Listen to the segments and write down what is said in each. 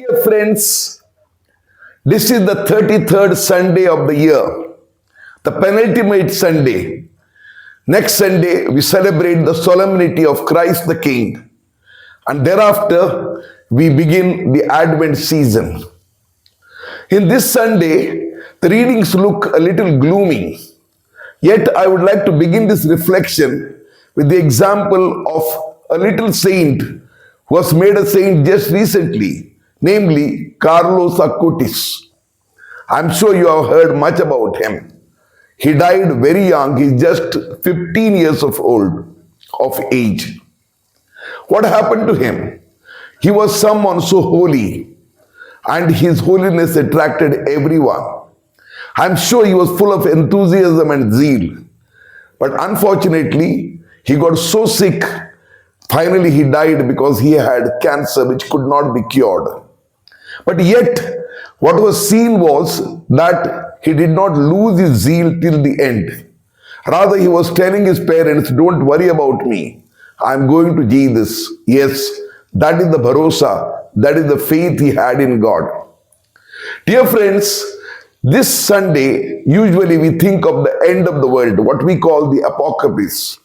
Dear friends, this is the 33rd Sunday of the year, the penultimate Sunday. Next Sunday, we celebrate the solemnity of Christ the King, and thereafter, we begin the Advent season. In this Sunday, the readings look a little gloomy. Yet, I would like to begin this reflection with the example of a little saint who was made a saint just recently, namely Carlos Acutis. I'm sure you have heard much about him. He died very young, he's just 15 years of age. What happened to him? He was someone so holy, and his holiness attracted everyone. I'm sure he was full of enthusiasm and zeal. But unfortunately, he got so sick, finally he died because he had cancer which could not be cured. But yet, what was seen was that he did not lose his zeal till the end. Rather, he was telling his parents, don't worry about me. I'm going to Jesus. Yes, that is the bharosa, that is the faith he had in God. Dear friends, this Sunday, usually we think of the end of the world, what we call the apocalypse.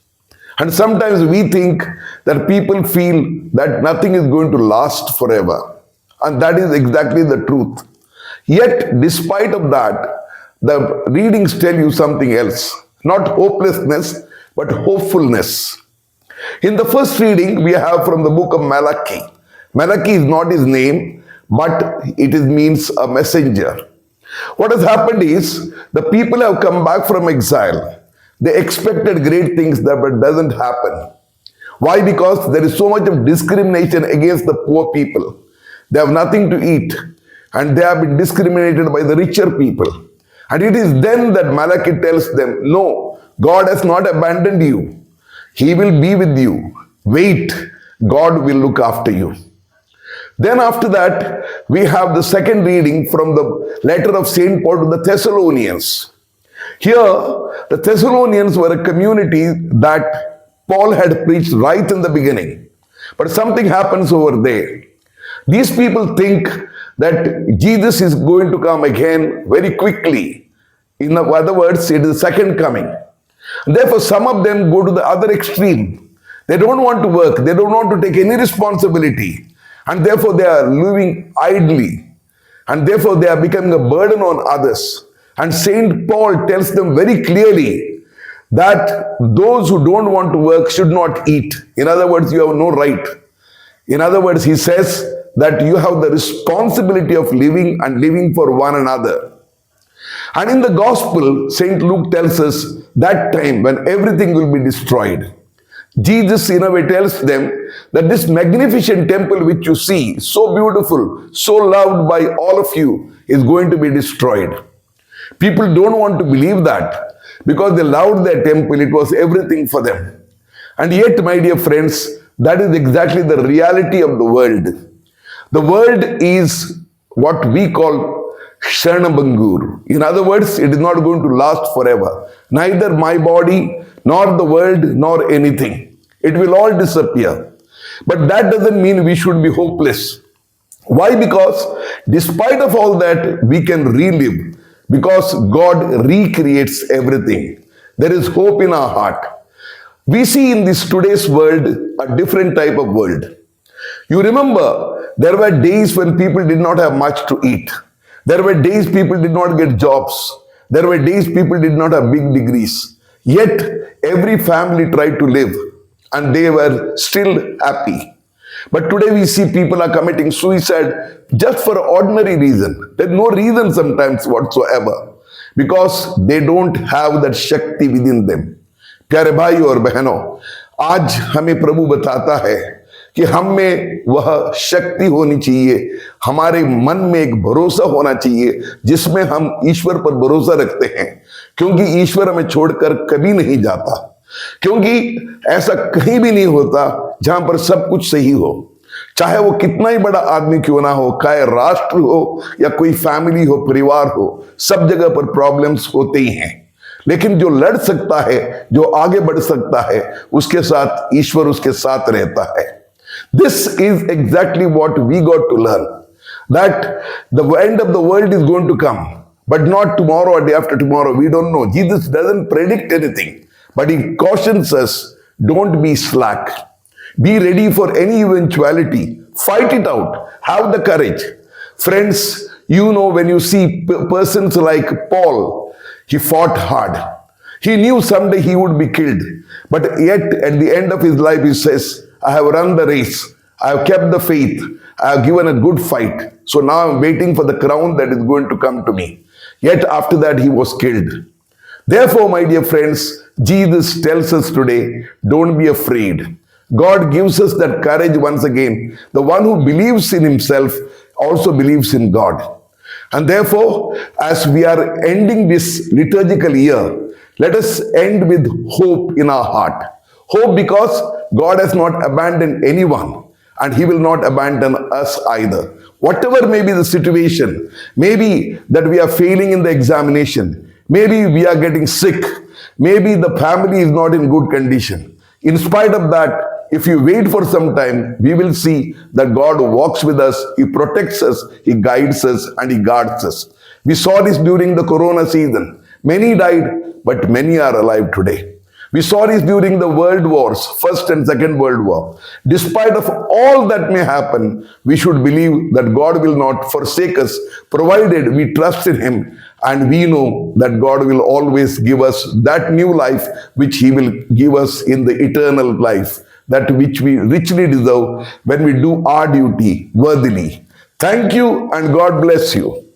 And sometimes we think that people feel that nothing is going to last forever. And that is exactly the truth. Yet, despite of that, the readings tell you something else. Not hopelessness, but hopefulness. In the first reading, we have from the book of Malachi. Malachi is not his name, but it means a messenger. What has happened is, the people have come back from exile. They expected great things, but it doesn't happen. Why? Because there is so much of discrimination against the poor people. They have nothing to eat, and they have been discriminated by the richer people. And it is then that Malachi tells them, no, God has not abandoned you. He will be with you. Wait, God will look after you. Then after that, we have the second reading from the letter of St. Paul to the Thessalonians. Here, the Thessalonians were a community that Paul had preached right in the beginning. But something happens over there. These people think that Jesus is going to come again very quickly. In other words, it is the second coming. Therefore, some of them go to the other extreme. They don't want to work. They don't want to take any responsibility. And therefore, they are living idly. And therefore, they are becoming a burden on others. And St. Paul tells them very clearly that those who don't want to work should not eat. In other words, you have no right. In other words, he says that you have the responsibility of living and living for one another. And in the gospel, St. Luke tells us that time when everything will be destroyed. Jesus in a way tells them that this magnificent temple which you see, so beautiful, so loved by all of you, is going to be destroyed. People don't want to believe that because they loved their temple, it was everything for them. And yet, my dear friends, that is exactly the reality of the world. The world is what we call Sharnabangur. In other words, it is not going to last forever. Neither my body, nor the world, nor anything. It will all disappear. But that doesn't mean we should be hopeless. Why? Because despite of all that, we can relive. Because God recreates everything. There is hope in our heart. We see in this today's world a different type of world. You remember, there were days when people did not have much to eat. There were days people did not get jobs. There were days people did not have big degrees. Yet, every family tried to live and they were still happy. But today we see people are committing suicide just for an ordinary reason. There's no reason sometimes whatsoever. Because they don't have that Shakti within them. प्यारे भाइयों और बहनों, आज हमें प्रभु बताता है कि हम में वह शक्ति होनी चाहिए, हमारे मन में एक भरोसा होना चाहिए जिसमें हम ईश्वर पर भरोसा रखते हैं, क्योंकि ईश्वर हमें छोड़कर कभी नहीं जाता, क्योंकि ऐसा कहीं भी नहीं होता जहां पर सब कुछ सही हो, चाहे वो कितना ही बड़ा आदमी क्यों ना हो, चाहे राष्ट्र हो या कोई फैमिली हो, परिवार हो, सब जगह पर प्रॉब्लम्स होते ही हैं। लेकिन जो लड़ सकता है, जो आगे बढ़ सकता है, उसके साथ ईश्वर उसके साथ रहता है। This is exactly what we got to learn. that the end of the world is going to come, but not tomorrow or day after tomorrow. We don't know. Jesus doesn't predict anything, but he cautions us, don't be slack. Be ready for any eventuality. Fight it out. Have the courage. Friends, you know, when you see persons like Paul, he fought hard. He knew someday he would be killed. But yet, at the end of his life, he says, I have run the race. I have kept the faith. I have given a good fight. So now I'm waiting for the crown that is going to come to me. Yet after that, he was killed. Therefore, my dear friends, Jesus tells us today, don't be afraid. God gives us that courage once again. The one who believes in himself also believes in God. And therefore, as we are ending this liturgical year, let us end with hope in our heart. Hope because God has not abandoned anyone and he will not abandon us either. Whatever may be the situation, maybe that we are failing in the examination, maybe we are getting sick, maybe the family is not in good condition. In spite of that, if you wait for some time, we will see that God walks with us, he protects us, he guides us, and he guards us. We saw this during the corona season. Many died, but many are alive today. We saw this during the world wars, First and Second World War. Despite of all that may happen, we should believe that God will not forsake us, provided we trust in him, and we know that God will always give us that new life which he will give us in the eternal life, that which we richly deserve when we do our duty worthily. Thank you and God bless you.